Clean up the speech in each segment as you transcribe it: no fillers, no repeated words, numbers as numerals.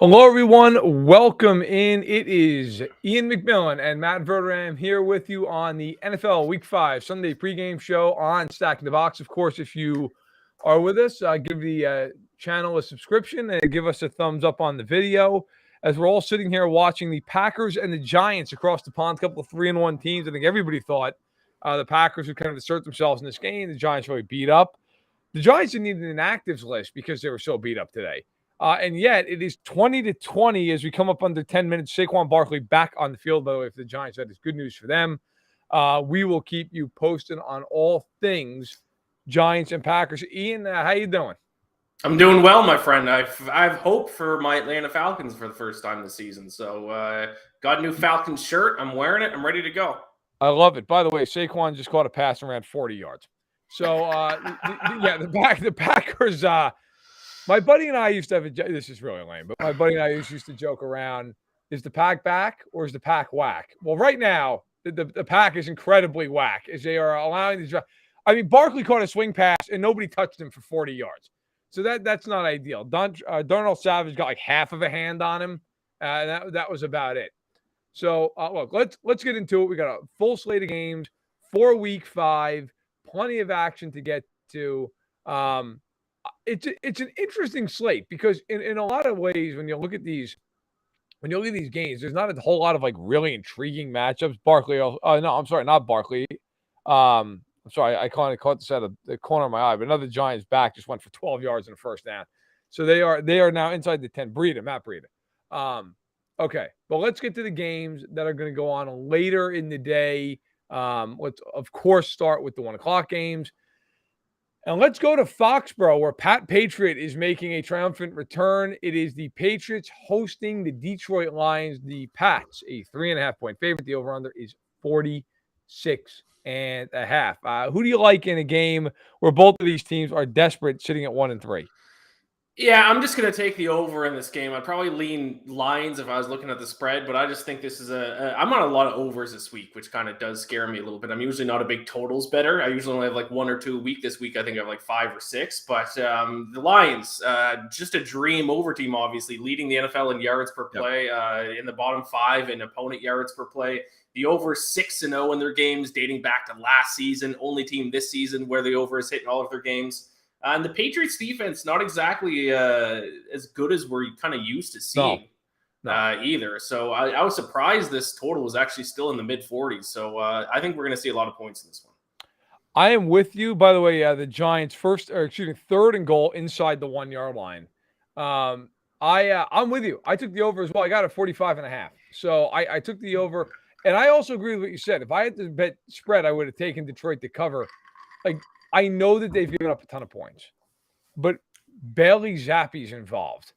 Hello, everyone. Welcome in. It is Iain MacMillan and Matt Verderame here with you on the NFL Week 5 Sunday pregame show on Stacking the Box. Of course, if you are with us, give the channel a subscription and give us a thumbs up on the video as we're all sitting here watching the Packers and the Giants across the pond, a couple of 3-1 teams. I think everybody thought the Packers would kind of assert themselves in this game. The Giants really beat up. The Giants didn't need an inactives list because they were so beat up today. And yet it is 20-20 as we come up under 10 minutes. Saquon Barkley back on the field, by the way, for the Giants. That is good news for them. We will keep you posted on all things Giants and Packers. Ian, how you doing? I'm doing well, my friend. I've hope for my Atlanta Falcons for the first time this season. So got a new Falcons shirt. I'm wearing it. I'm ready to go. I love it. By the way, Saquon just caught a pass and ran 40 yards. So, the Packers my buddy and I used to have this is really lame, but my buddy and I used to joke around, is the pack back or is the pack whack? Well, right now, the pack is incredibly whack as they are allowing the drive. I mean, Barkley caught a swing pass and nobody touched him for 40 yards. So that's not ideal. Darnell Savage got like half of a hand on him. That was about it. So, look, let's get into it. We got a full slate of games for Week 5, plenty of action to get to. It's an interesting slate because in a lot of ways, when you look at these games, there's not a whole lot of like really intriguing matchups. Barkley, no, I'm sorry, not Barkley. I'm sorry, I kind of caught this out of the corner of my eye, but another Giants back just went for 12 yards in the first down. So they are now inside the 10. Matt Breida. Okay, but let's get to the games that are going to go on later in the day. Let's of course start with the 1:00 games. And let's go to Foxborough, where Pat Patriot is making a triumphant return. It is the Patriots hosting the Detroit Lions. The Pats, a 3.5-point favorite. The over-under is 46.5. Who do you like in a game where both of these teams are desperate, sitting at 1-3? Yeah, I'm just going to take the over in this game. I'd probably lean Lions if I was looking at the spread, but I just think this is I'm on a lot of overs this week, which kind of does scare me a little bit. I'm usually not a big totals better. I usually only have like 1 or 2 a week. This week, I think I have like 5 or 6. But the Lions, just a dream over team, obviously, leading the NFL in yards per play, in the bottom 5 in opponent yards per play. The over 6-0 in their games dating back to last season. Only team this season where the over is hitting all of their games. And the Patriots defense, not exactly as good as we're kind of used to seeing either. So I was surprised this total was actually still in the mid-40s. So I think we're going to see a lot of points in this one. I am with you. By the way, the Giants third and goal inside the 1-yard line. I'm with you. I took the over as well. I got it 45.5. So I took the over. And I also agree with what you said. If I had to bet spread, I would have taken Detroit to cover. Like, I know that they've given up a ton of points, but Bailey Zappe's involved.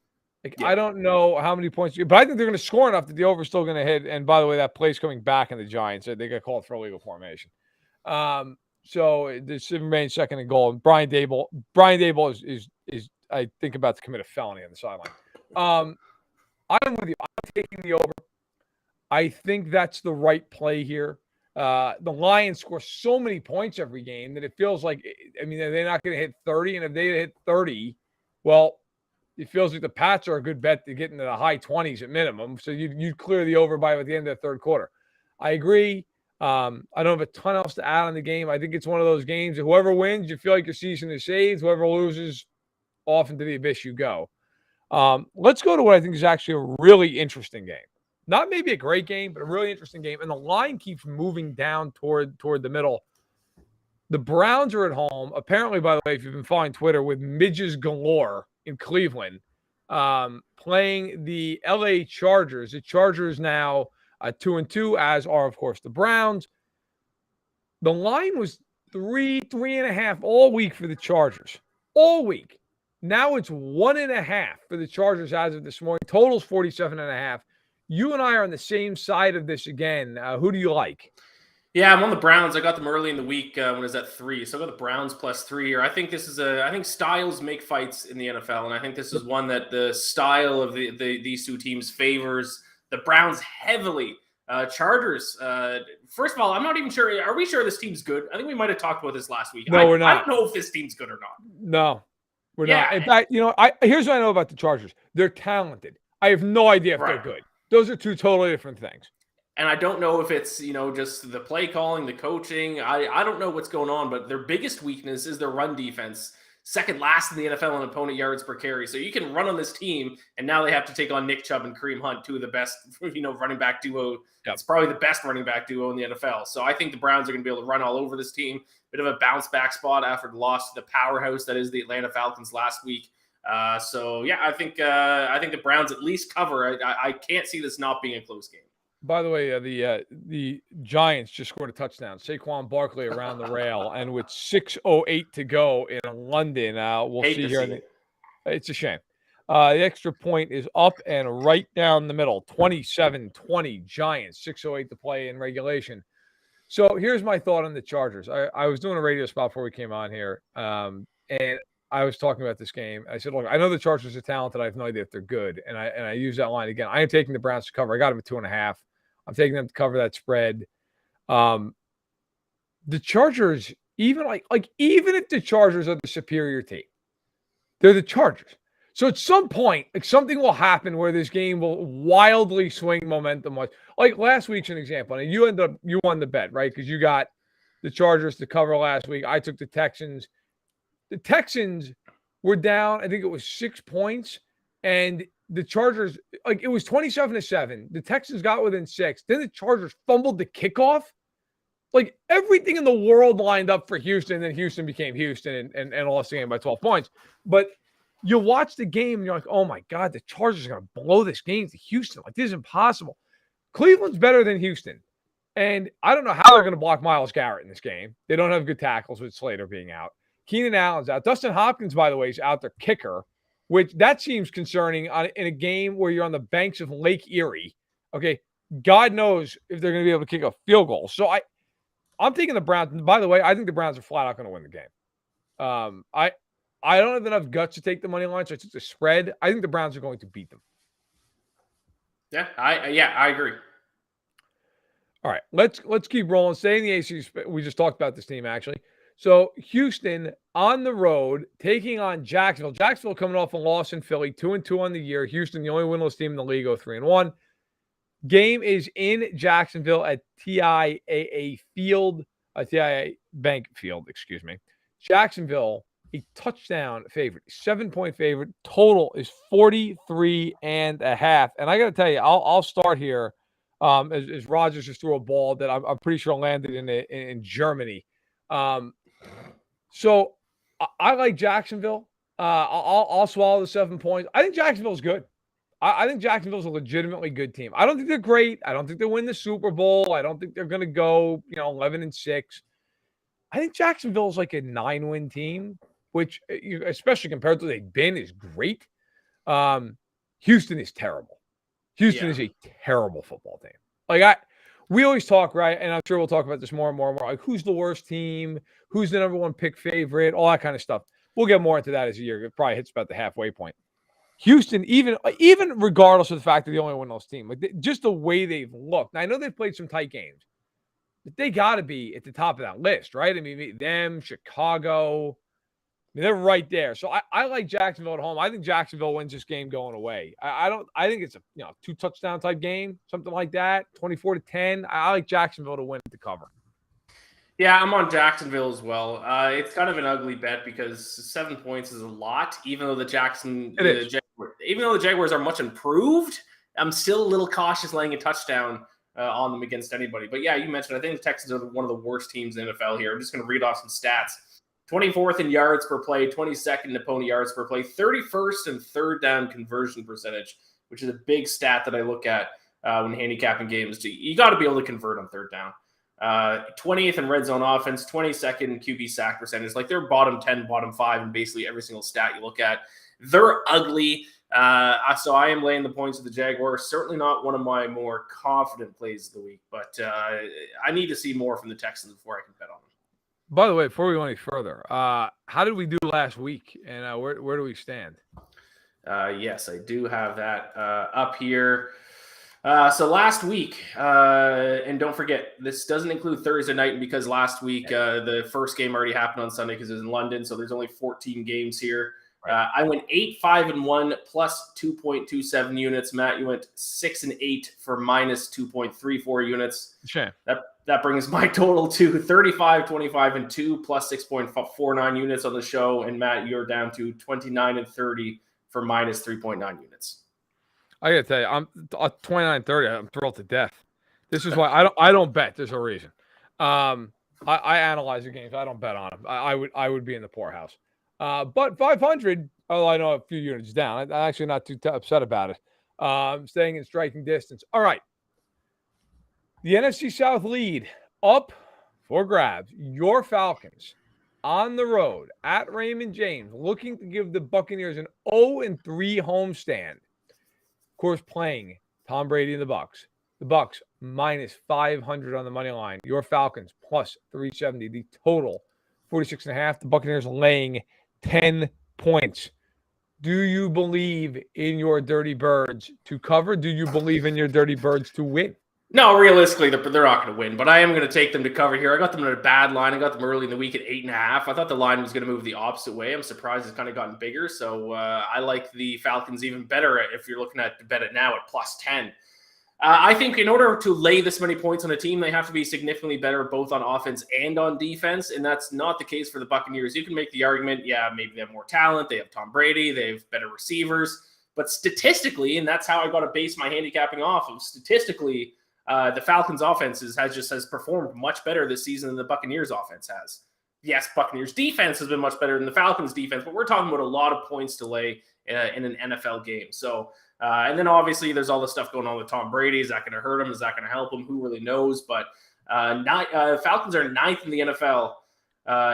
I don't know how many points, but I think they're going to score enough that the over is still going to hit. And by the way, that play's coming back in the Giants. They got called for illegal formation. So this remains second and goal. And Brian Dable is I think about to commit a felony on the sideline. I'm with you. I'm taking the over. I think that's the right play here. The Lions score so many points every game that it feels like, they're not going to hit 30. And if they hit 30, well, it feels like the Pats are a good bet to get into the high 20s at minimum. So you'd clear the over by the end of the third quarter. I agree. I don't have a ton else to add on the game. I think it's one of those games that whoever wins, you feel like your season is saved. Whoever loses, off into the abyss you go. Let's go to what I think is actually a really interesting game. Not maybe a great game, but a really interesting game. And the line keeps moving down toward the middle. The Browns are at home. Apparently, by the way, if you've been following Twitter, with midges galore in Cleveland, playing the LA Chargers. The Chargers now 2-2, as are, of course, the Browns. The line was 3.5 all week for the Chargers. All week. Now it's 1.5 for the Chargers as of this morning. Total's 47.5. You and I are on the same side of this again. Who do you like? Yeah, I'm on the Browns. I got them early in the week when it was at 3. So I got the Browns +3 here. I think this is I think styles make fights in the NFL, and I think this is one that the style of these two teams favors the Browns heavily. Chargers. First of all, I'm not even sure. Are we sure this team's good? I think we might have talked about this last week. No, we're not. I don't know if this team's good or not. No, we're not. In fact, here's what I know about the Chargers. They're talented. I have no idea if they're Right. good. Those are two totally different things. And I don't know if it's, just the play calling, the coaching. I don't know what's going on, but their biggest weakness is their run defense. Second last in the NFL in opponent yards per carry. So you can run on this team, and now they have to take on Nick Chubb and Kareem Hunt, two of the best, running back duo. Yep. It's probably the best running back duo in the NFL. So I think the Browns are going to be able to run all over this team. Bit of a bounce back spot after the loss to the powerhouse that is the Atlanta Falcons last week. I think the Browns at least cover. I can't see this not being a close game. By the way, the Giants just scored a touchdown. Saquon Barkley around the rail, and with 6:08 to go in London, we'll see here. It's a shame. The extra point is up and right down the middle, 27-20 Giants, 6:08 to play in regulation. So here's my thought on the Chargers. I was doing a radio spot before we came on here, and I was talking about this game. I said, look, I know the Chargers are talented. I have no idea if they're good. And I use that line again. I am taking the Browns to cover. I got them at 2.5. I'm taking them to cover that spread. The Chargers, even if the Chargers are the superior team, they're the Chargers. So at some point, something will happen where this game will wildly swing momentum. Like last week's an example. And you won the bet, right? Because you got the Chargers to cover last week. I took the Texans. The Texans were down, I think it was 6 points, and the Chargers, it was 27-7. The Texans got within 6. Then the Chargers fumbled the kickoff. Everything in the world lined up for Houston, and then Houston became Houston and lost the game by 12 points. But you watch the game, and you're like, oh, my God, the Chargers are going to blow this game to Houston. This is impossible. Cleveland's better than Houston. And I don't know how they're going to block Myles Garrett in this game. They don't have good tackles with Slater being out. Keenan Allen's out. Dustin Hopkins, by the way, is out, their kicker, which that seems concerning in a game where you're on the banks of Lake Erie. Okay, God knows if they're going to be able to kick a field goal. So I'm taking the Browns. And by the way, I think the Browns are flat out going to win the game. I don't have enough guts to take the money line, so I took the spread. I think the Browns are going to beat them. Yeah, I agree. All right, let's keep rolling. Stay in the ACC. We just talked about this team, actually. So Houston on the road taking on Jacksonville. Jacksonville coming off a loss in Philly, 2-2 on the year. Houston, the only winless team in the league, 3-1. Game is in Jacksonville at TIAA Bank Field, excuse me. Jacksonville, a touchdown favorite, 7-point favorite. Total is 43.5. And I got to tell you, I'll start here as Rodgers just threw a ball that I'm pretty sure landed in Germany. So I like Jacksonville. I'll swallow the 7 points. I think Jacksonville's good. I think Jacksonville's a legitimately good team. I don't think they're great. I don't think they'll win the Super Bowl. I don't think they're going to go, 11-6. I think Jacksonville's like a 9-win team, which, especially compared to what they've been, is great. Houston is terrible. Houston is a terrible football team. We always talk, right? And I'm sure we'll talk about this more and more and more. Who's the worst team? Who's the number one pick favorite? All that kind of stuff. We'll get more into that as the year. It probably hits about the halfway point. Houston, even regardless of the fact that they only win those teams, just the way they've looked. Now, I know they've played some tight games, but they got to be at the top of that list, right? I mean, them, Chicago, they're right there. So I like Jacksonville at home. I think Jacksonville wins this game going away. I think it's a 2-touchdown type game, something like that, 24-10. I like Jacksonville to win the cover. Yeah, I'm on Jacksonville as well. It's kind of an ugly bet because 7 points is a lot, even though the Jaguars are much improved. I'm still a little cautious laying a touchdown on them against anybody. But yeah, you mentioned, I think the Texans are one of the worst teams in the NFL here. I'm just going to read off some stats. 24th in yards per play, 22nd in opponent yards per play, 31st in third down conversion percentage, which is a big stat that I look at when handicapping games. You got to be able to convert on third down. 20th in red zone offense, 22nd in QB sack percentage. They're bottom 10, bottom 5 in basically every single stat you look at. They're ugly. So I am laying the points of the Jaguars. Certainly not one of my more confident plays of the week, but I need to see more from the Texans before I can bet on them. By the way, before we go any further, how did we do last week, and where do we stand? Yes, I do have that up here. So last week, and don't forget, this doesn't include Thursday night, because last week the first game already happened on Sunday because it was in London, so there's only 14 games here. Right. I went 8-5-1 plus 2.27 units. Matt, you went 6-8 for minus 2.34 units. Shame. That brings my total to 35-25-2 plus 6.49 units on the show. And Matt, you're down to 29-30 for minus 3.9 units. I gotta tell you, I'm 29-30. I'm thrilled to death. This is why I don't bet. There's a reason. I analyze the games. I don't bet on them. I would be in the poorhouse. But 500, although I know a few units down, I'm actually not too upset about it. Staying in striking distance. All right. The NFC South lead up for grabs. Your Falcons on the road at Raymond James, looking to give the Buccaneers an 0-3 homestand. Of course, playing Tom Brady and the Bucs. The Bucs minus 500 on the money line. Your Falcons plus 370. The total 46.5. The Buccaneers laying 10 points. Do you believe in your Dirty Birds to cover? Do you believe in your Dirty Birds to win? No, realistically, they're not going to win, but I am going to take them to cover here. I got them at a bad line. I got them early in the week at 8.5. I thought the line was going to move the opposite way. I'm surprised it's kind of gotten bigger. So I like the Falcons even better if you're looking at bet it now at plus 10. I think in order to lay this many points on a team, they have to be significantly better both on offense and on defense, and that's not the case for the Buccaneers. You can make the argument, yeah, maybe they have more talent. They have Tom Brady. They have better receivers. But statistically, and that's how I got to base my handicapping off of, statistically, the Falcons' offense has performed much better this season than the Buccaneers' offense has. Yes, Buccaneers' defense has been much better than the Falcons' defense, but we're talking about a lot of points to lay in an NFL game. So, and then obviously there's all the stuff going on with Tom Brady. Is that going to hurt him? Is that going to help him? Who really knows? But Falcons are 9th in the NFL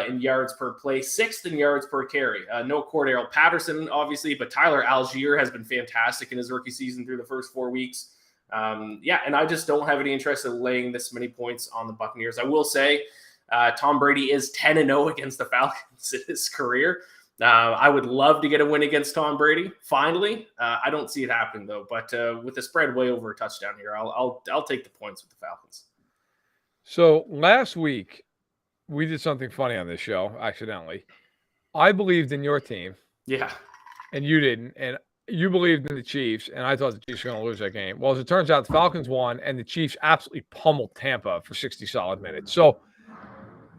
in yards per play, 6th in yards per carry. No Cordero Patterson, obviously, but Tyler Algier has been fantastic in his rookie season through the first 4 weeks. And I just don't have any interest in laying this many points on the Buccaneers. I will say Tom Brady is 10-0 against the Falcons in his career. I would love to get a win against Tom Brady, finally. I don't see it happening, though. But with the spread way over a touchdown here, I'll take the points with the Falcons. So last week, we did something funny on this show, accidentally. I believed in your team. Yeah. And you didn't. And you believed in the Chiefs, and I thought the Chiefs were going to lose that game. Well, as it turns out, the Falcons won, and the Chiefs absolutely pummeled Tampa for 60 solid minutes. So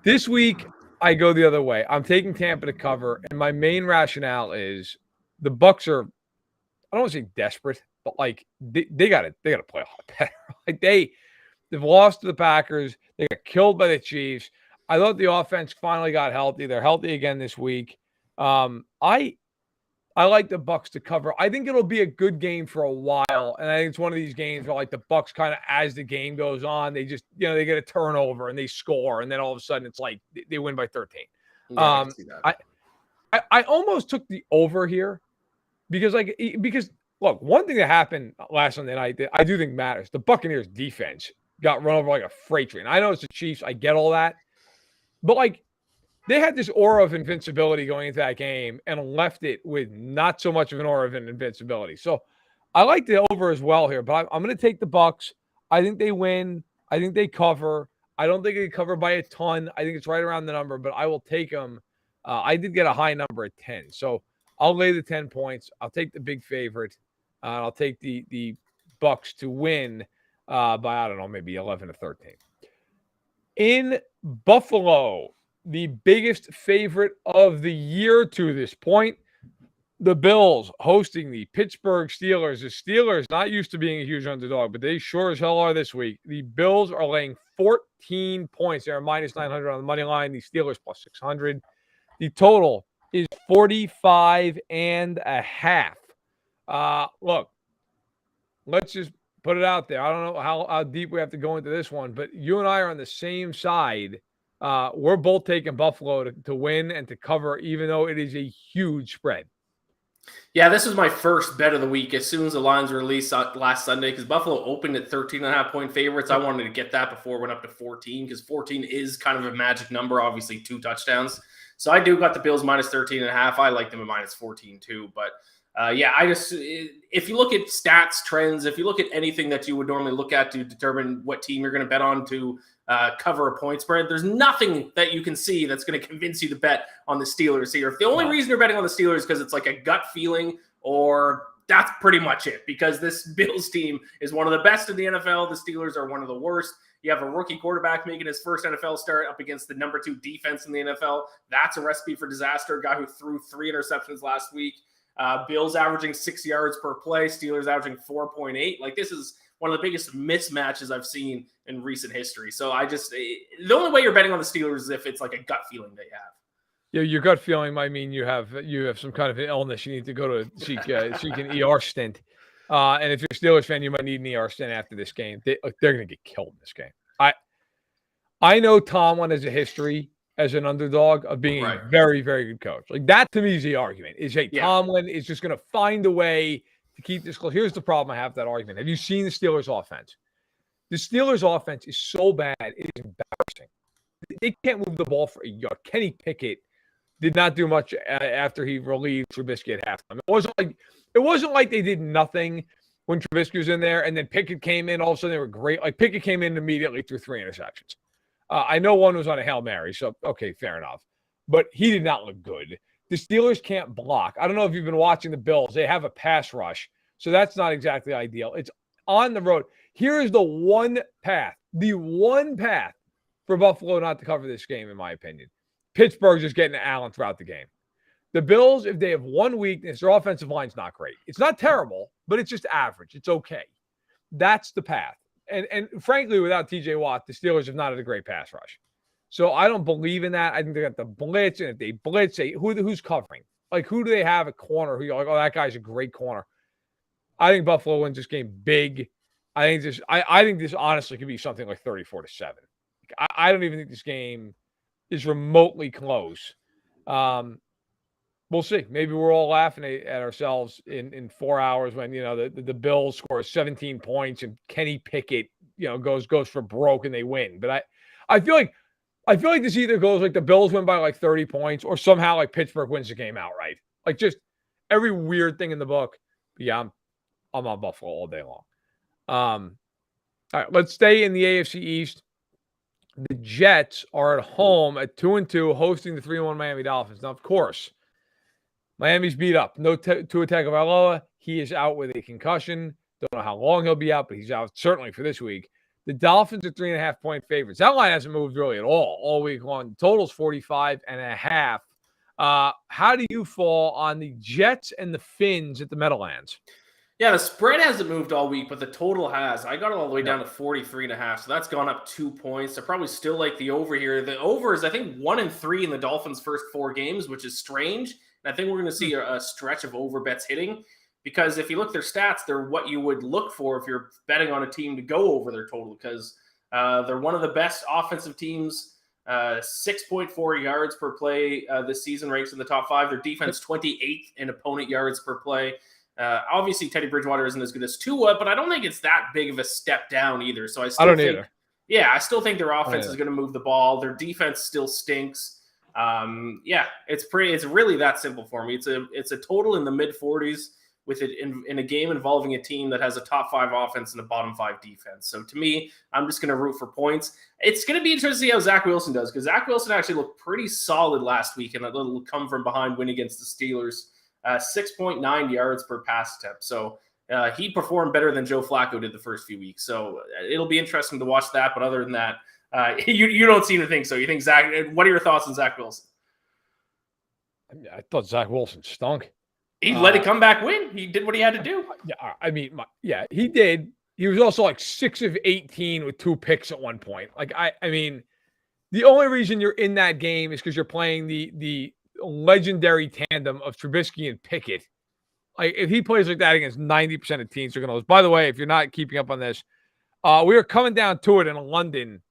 this week, I go the other way. I'm taking Tampa to cover, and my main rationale is the Bucs are, I don't want to say desperate, but like they got to play a lot better. Like they've lost to the Packers. They got killed by the Chiefs. I thought the offense finally got healthy. They're healthy again this week. I like the Bucs to cover. I think it'll be a good game for a while, and I think it's one of these games where like the Bucs kind of, as the game goes on, they just they get a turnover and they score, and then all of a sudden it's like they win by 13. Yeah, I almost took the over here because look, one thing that happened last Sunday night that I do think matters: the Buccaneers defense got run over like a freight train. I know it's the Chiefs, I get all that, but like, they had this aura of invincibility going into that game and left it with not so much of an aura of invincibility. So I like the over as well here, but I'm going to take the Bucs. I think they win. I think they cover. I don't think they cover by a ton. I think it's right around the number, but I will take them. I did get a high number at 10. So I'll lay the 10 points. I'll take the big favorite. I'll take the Bucs to win by, I don't know, maybe 11-13. In Buffalo, the biggest favorite of the year to this point, the Bills hosting the Pittsburgh Steelers. The Steelers not used to being a huge underdog, but they sure as hell are this week. The Bills are laying 14 points. They're minus 900 on the money line. The Steelers plus 600. The total is 45.5. Look, let's just put it out there. I don't know how deep we have to go into this one, but you and I are on the same side. We're both taking Buffalo to win and to cover, even though it is a huge spread. Yeah, this was my first bet of the week as soon as the lines were released last Sunday, because Buffalo opened at 13.5-point favorites. I wanted to get that before it went up to 14, because 14 is kind of a magic number, obviously 2 touchdowns. So I do got the Bills minus 13.5. I like them at minus 14 too. But if you look at stats, trends, if you look at anything that you would normally look at to determine what team you're going to bet on to cover a point spread. There's nothing that you can see that's going to convince you to bet on the Steelers here. If the only reason you're betting on the Steelers is because it's like a gut feeling, or that's pretty much it, because this Bills team is one of the best in the NFL. The Steelers are one of the worst. You have a rookie quarterback making his first NFL start up against the number 2 defense in the NFL. That's a recipe for disaster. A guy who threw 3 interceptions last week. Bills averaging 6 yards per play. Steelers averaging 4.8. Like, this is one of the biggest mismatches I've seen in recent history. So the only way you're betting on the Steelers is if it's like a gut feeling that you have. Yeah, your gut feeling might mean you have some kind of an illness. You need to go to seek an ER stint. And if you're a Steelers fan, you might need an ER stint after this game. They're going to get killed in this game. I know Tomlin has a history as an underdog of being a very, very good coach. Like, that to me is the argument. Tomlin is just going to find a way to keep this close. Here's the problem I have with that argument. Have you seen the Steelers' offense? The Steelers' offense is so bad, it is embarrassing. They can't move the ball for a yard. Kenny Pickett did not do much after he relieved Trubisky at halftime. It wasn't like they did nothing when Trubisky was in there, and then Pickett came in. All of a sudden, they were great. Like, Pickett came in immediately threw 3 interceptions. I know one was on a Hail Mary, so okay, fair enough. But he did not look good. The Steelers can't block. I don't know if you've been watching the Bills. They have a pass rush, so that's not exactly ideal. It's on the road. Here is the one path for Buffalo not to cover this game, in my opinion. Pittsburgh just getting to Allen throughout the game. The Bills, if they have one weakness, their offensive line's not great. It's not terrible, but it's just average. It's okay. That's the path. And frankly, without TJ Watt, the Steelers have not had a great pass rush. So I don't believe in that. I think they got the blitz, and if they blitz, who's covering? Like, who do they have at corner who you're like, oh, that guy's a great corner? I think Buffalo wins this game big. I think this honestly could be something like 34-7. I don't even think this game is remotely close. We'll see. Maybe we're all laughing at ourselves in 4 hours when, the Bills score 17 points and Kenny Pickett, goes for broke and they win. But I feel like this either goes like the Bills win by like 30 points or somehow like Pittsburgh wins the game outright. Like, just every weird thing in the book. But yeah, I'm on Buffalo all day long. All right, let's stay in the AFC East. The Jets are at home at 2-2, hosting the 3-1 Miami Dolphins. Now, of course, Miami's beat up. No Tua Tagovailoa. He is out with a concussion. Don't know how long he'll be out, but he's out certainly for this week. The Dolphins are 3.5-point favorites. That line hasn't moved really at all week long. The total's 45.5. How do you fall on the Jets and the Fins at the Meadowlands? Yeah, the spread hasn't moved all week, but the total has. I got it all the way down to 43.5, so that's gone up 2 points. I probably still like the over here. The over is, I think, 1-3 in the Dolphins' first 4 games, which is strange. And I think we're going to see a stretch of over bets hitting, because if you look at their stats, they're what you would look for if you're betting on a team to go over their total, because they're one of the best offensive teams, 6.4 yards per play this season, ranks in the top 5. Their defense 28th in opponent yards per play. Obviously, Teddy Bridgewater isn't as good as Tua, but I don't think it's that big of a step down either. So I still think, either. Yeah, I still think their offense is going to move the ball. Their defense still stinks. It's really that simple for me. It's a total in the mid 40s with it in a game involving a team that has a top 5 offense and a bottom 5 defense. So to me, I'm just going to root for points. It's going to be interesting to see how Zach Wilson does, because Zach Wilson actually looked pretty solid last week in a little come from behind win against the Steelers. 6.9 yards per pass attempt. So he performed better than Joe Flacco did the first few weeks. So it'll be interesting to watch that. But other than that, you don't seem to think so. You think Zach? What are your thoughts on Zach Wilson? I thought Zach Wilson stunk. He let it come back win. He did what he had to do. Yeah, he did. He was also like 6 of 18 with 2 picks at one point. Like, I mean, the only reason you're in that game is because you're playing the legendary tandem of Trubisky and Pickett. Like, if he plays like that against 90% of teams, they're going to lose. By the way, if you're not keeping up on this, we are coming down to it in London.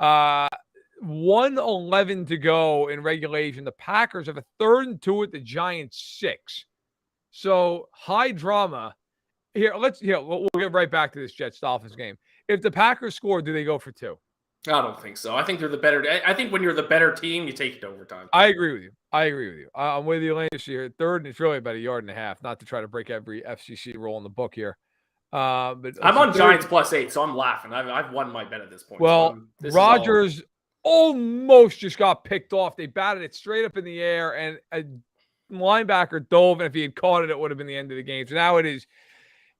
1:11 to go in regulation. The Packers have a 3rd and 2 at the Giants 6. So high drama. We'll get right back to this Jets-Dolphins game. If the Packers score, do they go for 2? I don't think so. I think they're the better. I think when you're the better team, you take it to overtime. I agree with you. I'm with you, Lance, here. 3rd, and it's really about 1.5 yards, not to try to break every FCC rule in the book here. But I'm on third, Giants +8, so I'm laughing. I've won my bet at this point. well, So this Rodgers almost just got picked off. They batted it straight up in the air, and a linebacker dove, and if he had caught it, it would have been the end of the game. So now it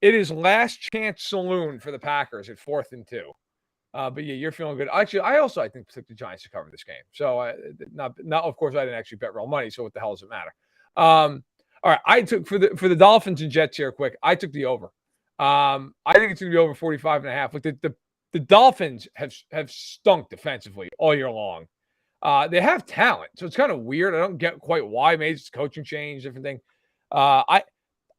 is last chance saloon for the Packers at 4th and 2. But yeah, you're feeling good. Actually, I think took the Giants to cover this game. So of course I didn't actually bet real money. So what the hell does it matter? All right, I took for the Dolphins and Jets here quick. I took the over. I think it's going to be over 45.5. Look, the Dolphins have stunk defensively all year long. They have talent, so it's kind of weird. I don't get quite why. Maybe it's coaching change, different thing. I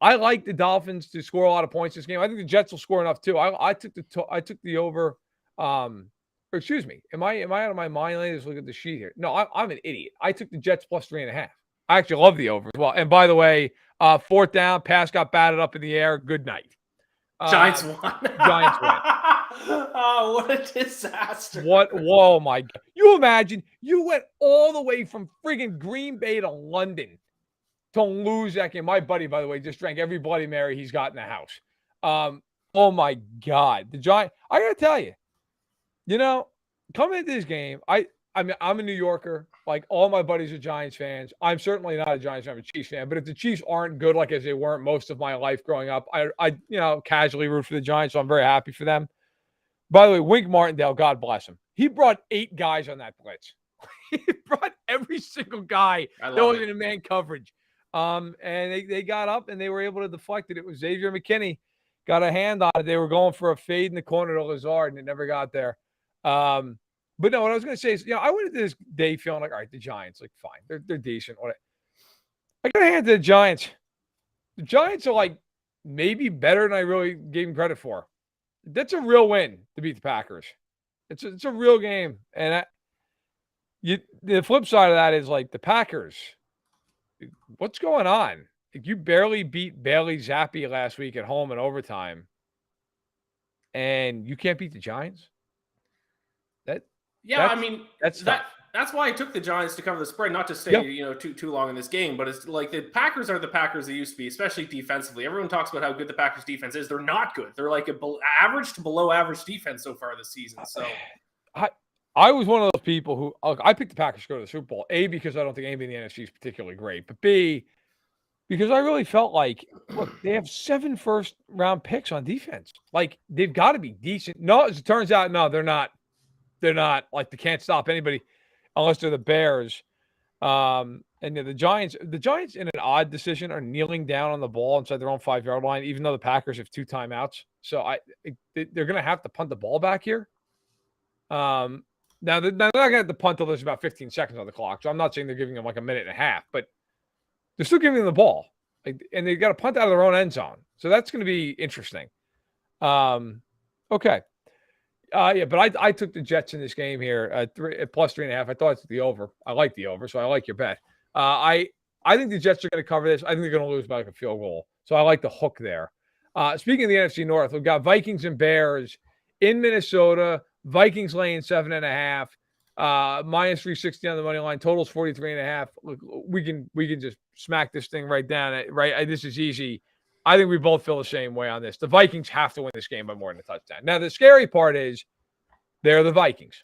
like the Dolphins to score a lot of points this game. I think the Jets will score enough too. I took the over. Or excuse me. Am I out of my mind? Let's look at the sheet here. No, I'm an idiot. I took the Jets +3.5. I actually love the over as well. And by the way, 4th down, pass got batted up in the air. Good night. Giants won. Giants win. Oh, what a disaster. Whoa, my God. You imagine you went all the way from friggin' Green Bay to London to lose that game. My buddy, by the way, just drank every Bloody Mary he's got in the house. Oh, my God. The Giants, I got to tell you, coming into this game, I'm a New Yorker. Like, all my buddies are Giants fans. I'm certainly not a Giants fan. I'm a Chiefs fan. But if the Chiefs aren't good like as they weren't most of my life growing up, I casually root for the Giants, so I'm very happy for them. By the way, Wink Martindale, God bless him. He brought 8 guys on that blitz. He brought every single guy that was in a man coverage. And they got up and they were able to deflect it. It was Xavier McKinney got a hand on it. They were going for a fade in the corner to Lazard, and it never got there. But no, what I was going to say is, I went into this day feeling like, all right, the Giants, like, fine. They're decent. I got to hand to the Giants. The Giants are, like, maybe better than I really gave them credit for. That's a real win to beat the Packers. It's a real game. And the flip side of that is, like, the Packers, what's going on? Like, you barely beat Bailey Zappi last week at home in overtime, and you can't beat the Giants? That's why I took the Giants to cover the spread, not to stay too long in this game, but it's like the Packers are the Packers they used to be, especially defensively. Everyone talks about how good the Packers defense is. They're not good. They're like average to below average defense so far this season. So I was one of those people who I picked the Packers to go to the Super Bowl. A, because I don't think anybody in the NFC is particularly great, but B, because I really felt like, look, they have 7 first-round picks on defense. Like, they've got to be decent. No, as it turns out, no, they're not. They're not. Like, they can't stop anybody unless they're the Bears. And the Giants in an odd decision are kneeling down on the ball inside their own 5-yard line, even though the Packers have 2 timeouts. So they're going to have to punt the ball back here. Now they're not going to have to punt until there's about 15 seconds on the clock. So I'm not saying they're giving them like a minute and a half, but they're still giving them the ball. And they've got to punt out of their own end zone. So that's going to be interesting. Okay. But I took the Jets in this game here at +3.5. I thought I took the over. I like the over, so I like your bet. I think the Jets are going to cover this. I think they're going to lose by like a field goal. So I like the hook there. Speaking of the NFC North, we've got Vikings and Bears in Minnesota. Vikings laying 7.5. -360 on the money line. Total's 43.5. Look, we can just smack this thing right down. Right, this is easy. I think we both feel the same way on this. The Vikings have to win this game by more than a touchdown. Now, the scary part is they're the Vikings.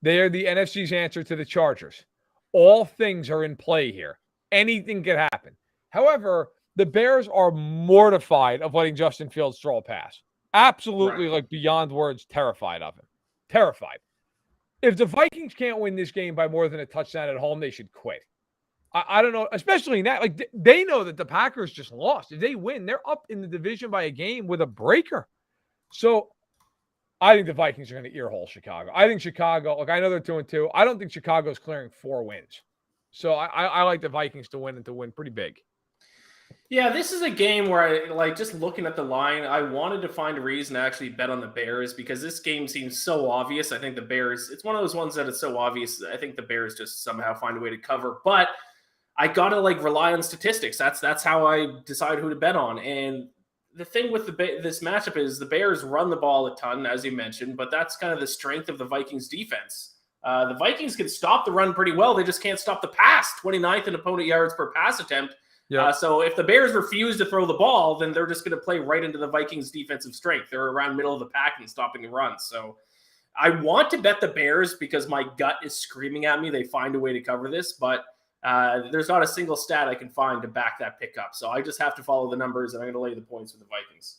They are the NFC's answer to the Chargers. All things are in play here. Anything could happen. However, the Bears are mortified of letting Justin Fields throw a pass. Absolutely, like beyond words, terrified of him. Terrified. If the Vikings can't win this game by more than a touchdown at home, they should quit. I don't know, especially in that. Like, they know that the Packers just lost. If they win, they're up in the division by a game with a breaker. So I think the Vikings are going to earhole Chicago. I think Chicago, look, I know they're 2-2. I don't think Chicago's clearing 4 wins. So I like the Vikings to win and to win pretty big. Yeah, this is a game where just looking at the line, I wanted to find a reason to actually bet on the Bears because this game seems so obvious. I think the Bears, it's one of those ones that it's so obvious. I think the Bears just somehow find a way to cover. But I got to rely on statistics. That's how I decide who to bet on. And the thing with this matchup is the Bears run the ball a ton, as you mentioned, but that's kind of the strength of the Vikings defense. The Vikings can stop the run pretty well. They just can't stop the pass. 29th in opponent yards per pass attempt. Yeah. So if the Bears refuse to throw the ball, then they're just going to play right into the Vikings' defensive strength. They're around middle of the pack and stopping the run. So I want to bet the Bears because my gut is screaming at me they find a way to cover this, but there's not a single stat I can find to back that pick up. So I just have to follow the numbers, and I'm going to lay the points with the Vikings.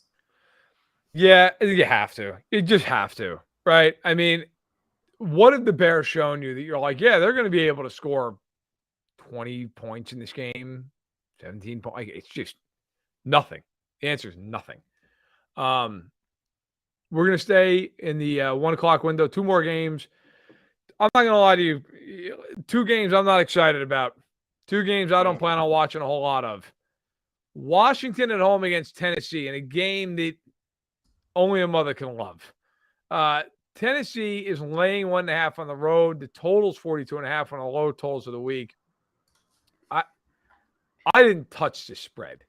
Yeah, you have to. You just have to, right? I mean, what have the Bears shown you that you're like, yeah, they're going to be able to score 20 points in this game, 17 points? Like, it's just nothing. The answer is nothing. We're going to stay in the 1 o'clock window. 2 more games. I'm not going to lie to you. 2 games I'm not excited about. 2 games I don't plan on watching a whole lot of. Washington at home against Tennessee in a game that only a mother can love. Tennessee is laying 1.5 on the road. The total's 42.5 on the low totals of the week. I didn't touch the spread.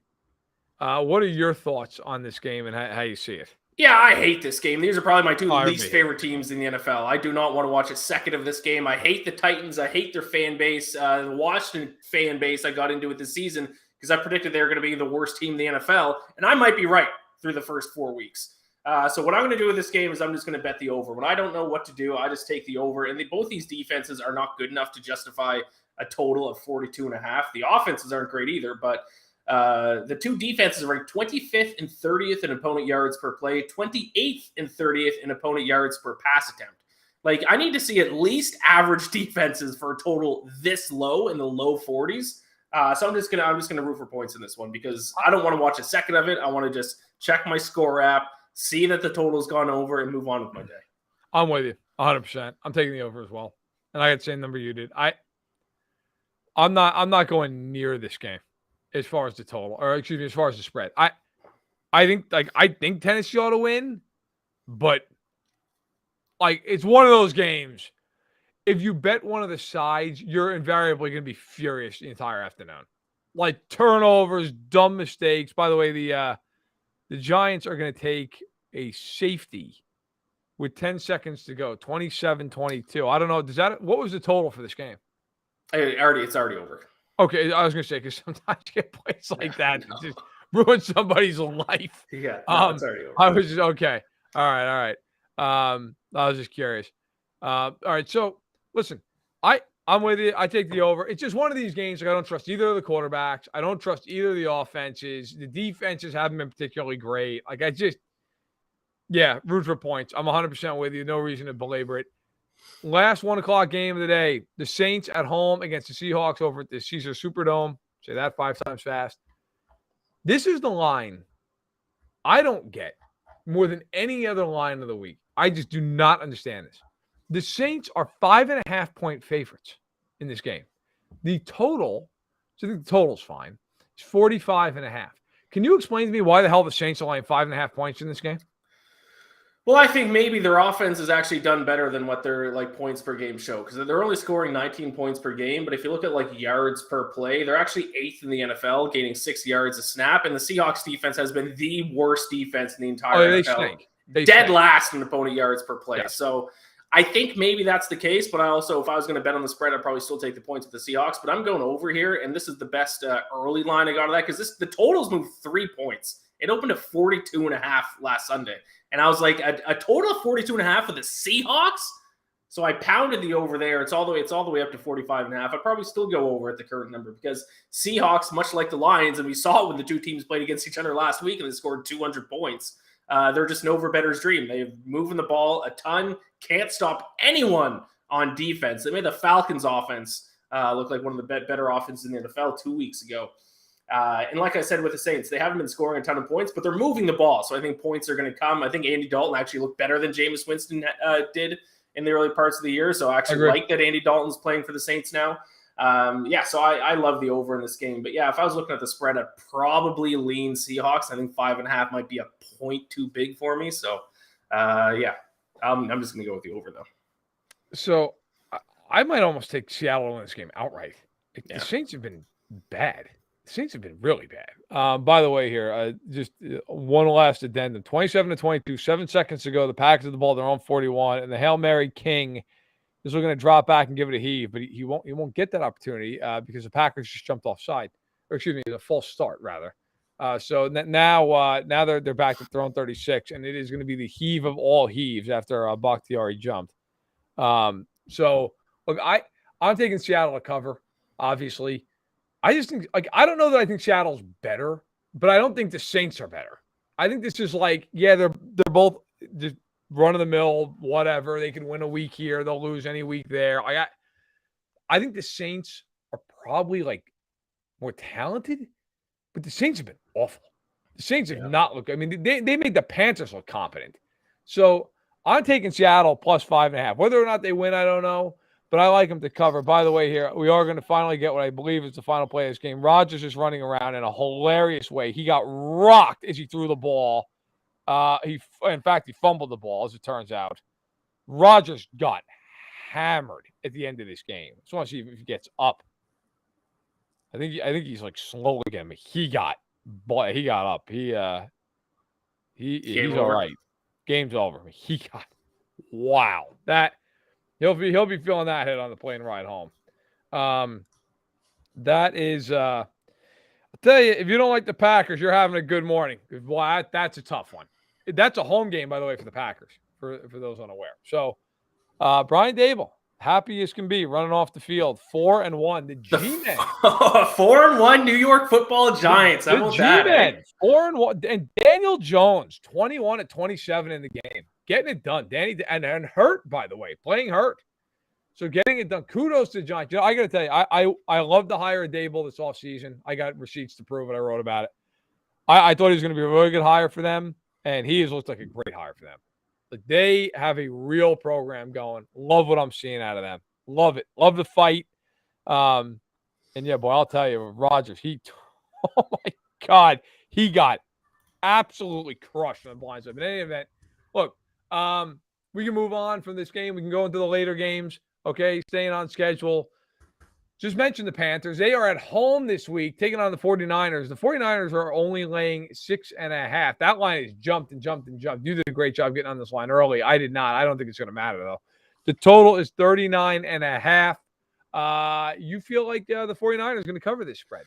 What are your thoughts on this game and how you see it? Yeah, I hate this game. These are probably my 2 least favorite teams in the NFL. I do not want to watch a second of this game. I hate the Titans. I hate their fan base. The Washington fan base I got into it this season because I predicted they were going to be the worst team in the NFL, and I might be right through the first 4 weeks. So what I'm going to do with this game is I'm just going to bet the over. When I don't know what to do, I just take the over. And both these defenses are not good enough to justify a total of 42.5. The offenses aren't great either, but the 2 defenses are ranked 25th and 30th in opponent yards per play, 28th and 30th in opponent yards per pass attempt. Like, I need to see at least average defenses for a total this low in the low 40s. So I'm just gonna root for points in this one because I don't want to watch a second of it. I want to just check my score app, see that the total's gone over, and move on with my day. I'm with you 100%. I'm taking the over as well, and I got the same number you did. I'm not going near this game as far as the total, or excuse me, as far as the spread. I think Tennessee ought to win, but like it's one of those games. If you bet one of the sides, you're invariably going to be furious the entire afternoon. Like turnovers, dumb mistakes. By the way, the Giants are going to take a safety with 10 seconds to go, 27-22. I don't know. What was the total for this game? It's already over. Okay, I was going to say, because sometimes you get plays like that just ruin somebody's life. Yeah, no, it's already over. I was just, okay. All right. I was just curious. All right, so listen, I'm with you. I take the over. It's just one of these games. Like I don't trust either of the quarterbacks. I don't trust either of the offenses. The defenses haven't been particularly great. Like root for points. I'm 100% with you. No reason to belabor it. Last 1 o'clock game of the day, the Saints at home against the Seahawks over at the Caesars Superdome. Say that 5 times fast. This is the line I don't get more than any other line of the week. I just do not understand this. The Saints are 5.5-point favorites in this game. The total, so I think the total's fine, is 45.5. Can you explain to me why the hell the Saints are laying 5.5 points in this game? Well, I think maybe their offense has actually done better than what their points per game show because they're only scoring 19 points per game. But if you look at yards per play, they're actually 8th in the NFL, gaining 6 yards a snap. And the Seahawks defense has been the worst defense in the entire NFL. They stink. Last in opponent yards per play. Yeah. So I think maybe that's the case. But I also, if I was going to bet on the spread, I'd probably still take the points with the Seahawks. But I'm going over here, and this is the best early line I got of that because the totals moved 3 points. It opened at 42.5 last Sunday. And I was like, a total of 42.5 for the Seahawks? So I pounded the over there. It's all the way up to 45.5. I'd probably still go over at the current number because Seahawks, much like the Lions, and we saw it when the 2 teams played against each other last week and they scored 200 points. They're just no better's dream. They're moving the ball a ton, can't stop anyone on defense. They made the Falcons offense look like one of the better offenses in the NFL 2 weeks ago. And like I said with the Saints, they haven't been scoring a ton of points, but they're moving the ball. So I think points are going to come. I think Andy Dalton actually looked better than Jameis Winston did in the early parts of the year. So I actually like that Andy Dalton's playing for the Saints now. So I love the over in this game. But yeah, if I was looking at the spread, I'd probably lean Seahawks. I think 5.5 might be a point too big for me. So I'm just going to go with the over though. So I might almost take Seattle in this game outright. The Saints have been bad. The Saints have been really bad. By the way, here, just one last addendum. 27-22, 7 seconds to go. The Packers have the ball, they're on 41, and the Hail Mary King is looking to drop back and give it a heave, but he won't get that opportunity because the Packers just jumped offside. or excuse me, a false start rather. So now they're back to throwing 36, and it is going to be the heave of all heaves after Bakhtiari jumped. So look, I'm taking Seattle to cover. Obviously, I just think I don't know that I think Seattle's better, but I don't think the Saints are better. I think this is they're both just run of the mill, whatever. They can win a week here, they'll lose any week there. I think the Saints are probably more talented, but the Saints have been awful. The Saints have not looked. I mean, they made the Panthers look competent. So I'm taking Seattle plus 5.5. Whether or not they win, I don't know. But I like them to cover. By the way, here, we are going to finally get what I believe is the final play of this game. Rodgers is running around in a hilarious way. He got rocked as he threw the ball. In fact, he fumbled the ball, as it turns out. Rodgers got hammered at the end of this game. I just want to see if he gets up. I think he's slowly getting. He got up. He's all right. Game's over. He got that. He'll be feeling that hit on the plane ride home. That is. I'll tell you, if you don't like the Packers, you're having a good morning. Well, that's a tough one. That's a home game, by the way, for the Packers. For those unaware. So, Brian Dable, happy as can be, running off the field, 4-1. The G-Men, 4-1 New York Football Giants. The G-Men, 4-1, and Daniel Jones, 21-27 in the game, getting it done. Danny and hurt, by the way, playing hurt, so getting it done. Kudos to the Giants. I got to tell you, I love the hire of Dable this offseason. I got receipts to prove it. I wrote about it. I thought he was going to be a really good hire for them, and he has looked like a great hire for them. They have a real program going. Love what I'm seeing out of them. Love it. Love the fight. And yeah, boy, I'll tell you, Rodgers, oh my God, he got absolutely crushed on the blind side. But in any event, look, we can move on from this game. We can go into the later games. Okay, staying on schedule. Just mention the Panthers. They are at home this week, taking on the 49ers. The 49ers are only laying 6.5. That line has jumped and jumped and jumped. You did a great job getting on this line early. I did not. I don't think it's going to matter, though. The total is 39.5. You feel like the 49ers are going to cover this spread?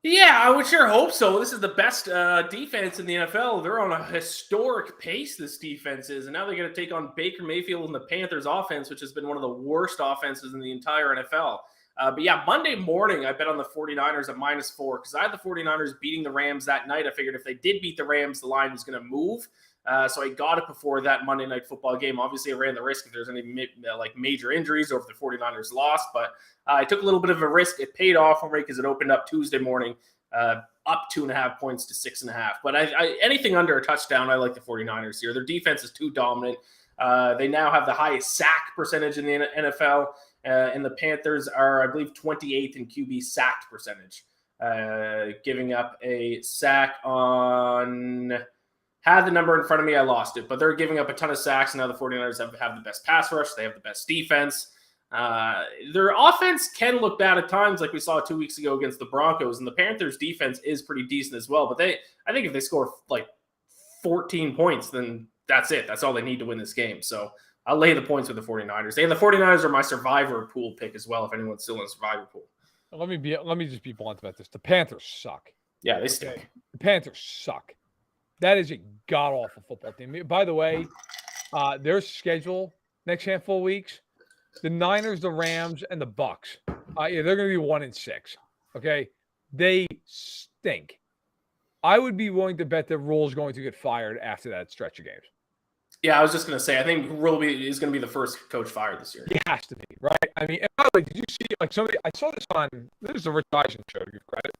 Yeah, I would sure hope so. This is the best defense in the NFL. They're on a historic pace, this defense is. And now they're going to take on Baker Mayfield and the Panthers offense, which has been one of the worst offenses in the entire NFL. But yeah, Monday morning, I bet on the 49ers at -4 because I had the 49ers beating the Rams that night. I figured if they did beat the Rams, the line was going to move. So I got it before that Monday Night Football game. Obviously, I ran the risk if there's any major injuries or if the 49ers lost. But I took a little bit of a risk. It paid off for me because it opened up Tuesday morning, up 2.5 points to 6.5. But anything under a touchdown, I like the 49ers here. Their defense is too dominant. They now have the highest sack percentage in the NFL. And the Panthers are, I believe, 28th in QB sacked percentage, giving up a sack on – had the number in front of me, I lost it. But they're giving up a ton of sacks, and now the 49ers have the best pass rush. They have the best defense. Their offense can look bad at times, like we saw 2 weeks ago against the Broncos, and the Panthers' defense is pretty decent as well. But I think if they score 14 points, then that's it. That's all they need to win this game. So I'll lay the points with the 49ers. And the 49ers are my survivor pool pick as well, if anyone's still in a survivor pool. Let me just be blunt about this. The Panthers suck. Yeah, they stink. The Panthers suck. That is a god-awful football team. By the way, their schedule next handful of weeks, the Niners, the Rams, and the Bucks, they're going to be 1-6. Okay? They stink. I would be willing to bet that Rhule is going to get fired after that stretch of games. Yeah, I was just going to say, I think Rhule is going to be the first coach fired this year. He has to be, right? I mean, and by the way, did you see, somebody, I saw this on, this is the Rich Eisen show, give credit.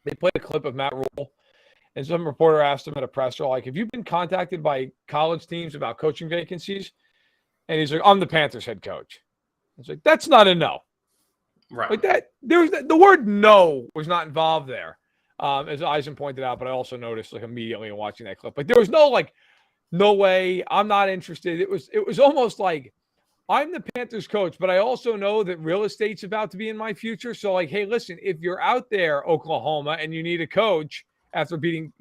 They played a clip of Matt Rhule. And some reporter asked him at a presser, have you been contacted by college teams about coaching vacancies? And he's like, I'm the Panthers head coach. It's like, that's not a no. Right. The word no was not involved there, as Eisen pointed out, but I also noticed immediately in watching that clip. There was no way, I'm not interested. It was almost like, I'm the Panthers coach, but I also know that real estate's about to be in my future. So hey, listen, if you're out there, Oklahoma, and you need a coach, after getting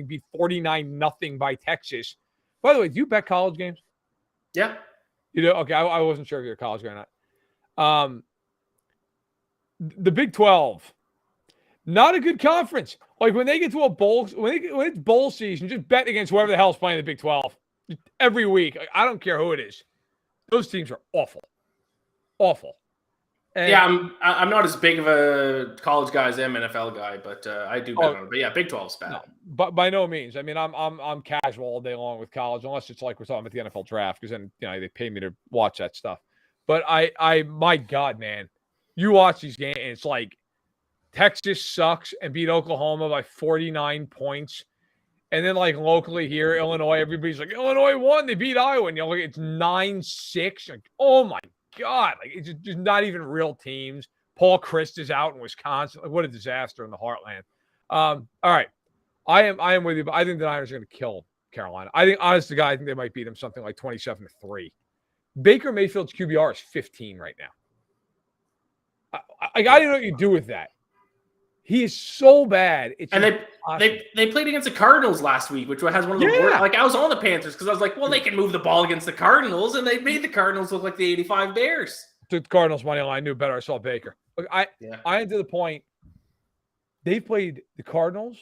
beat 49-0 by Texas. By the way, do you bet college games? Yeah. You know, okay, I wasn't sure if you're a college guy or not. The Big 12 Not a good conference. Like when they get to a bowl, when it's bowl season, just bet against whoever the hell's playing the Big 12 every week. I don't care who it is. Those teams are awful, awful. And yeah, I'm not as big of a college guy as I am NFL guy, but I do bet on it. But yeah, Big 12's bad. No, but by no means. I mean, I'm casual all day long with college, unless it's like we're talking about the NFL draft, because then they pay me to watch that stuff. But my God, man, you watch these games, and it's like Texas sucks and beat Oklahoma by 49 points. And then, like, locally here, Illinois, everybody's like, Illinois won. They beat Iowa. And, it's 9-6. Like, oh, my God. Like, it's just not even real teams. Paul Christ is out in Wisconsin. Like, what a disaster in the heartland. All right. I am with you, but I think the Niners are going to kill Carolina. I think, honest to God, I think they might beat them something like 27-3. Baker Mayfield's QBR is 15 right now. I don't know what you do with that. He is so bad. They played against the Cardinals last week, which has one of the worst. Like, I was on the Panthers because I was like, well, they can move the ball against the Cardinals, and they made the Cardinals look like the 85 Bears. Took the Cardinals money line. I knew better. I saw Baker. Look, I am to the point. They've played the Cardinals.